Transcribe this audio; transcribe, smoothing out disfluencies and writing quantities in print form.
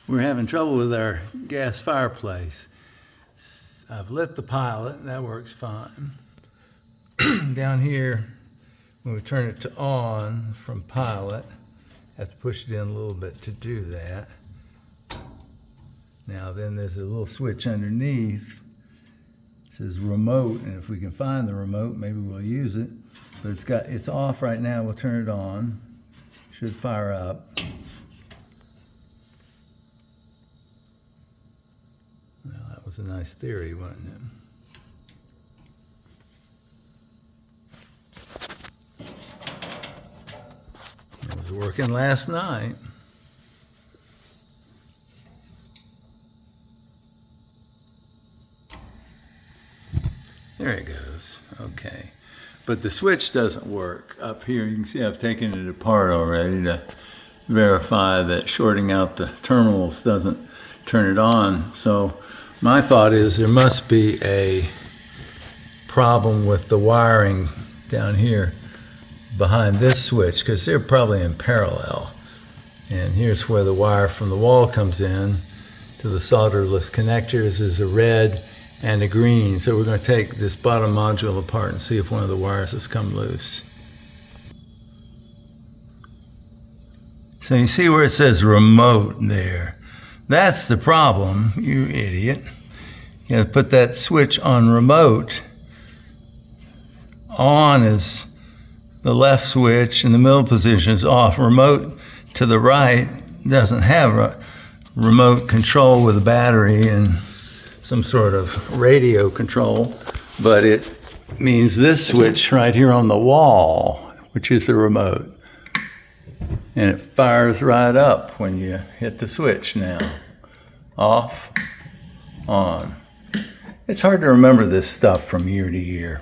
We're having trouble with our gas fireplace. I've lit the pilot, that works fine. Down here, when we turn it to on from pilot, have to push it in a little bit to do that. Now then there's a little switch underneath. It says remote, and if we can find the remote, maybe we'll use it. But it's off right now, we'll turn it on. Should fire up. Well, that was a nice theory, wasn't it? It was working last night. There it goes. Okay. But the switch doesn't work. Up here, you can see I've taken it apart already to verify that shorting out the terminals doesn't turn it on. So my thought is there must be a problem with the wiring down here behind this switch, because they're probably in parallel. And here's where the wire from the wall comes in to the solderless connectors is a red and a green. So we're going to take this bottom module apart and see if one of the wires has come loose. So you see where it says remote there. That's the problem, you idiot. You have to put that switch on remote. On is the left switch and the middle position is off. Remote to the right doesn't have a remote control with a battery and some sort of radio control, but it means this switch right here on the wall, which is the remote. And it fires right up when you hit the switch now. Off, on. It's hard to remember this stuff from year to year.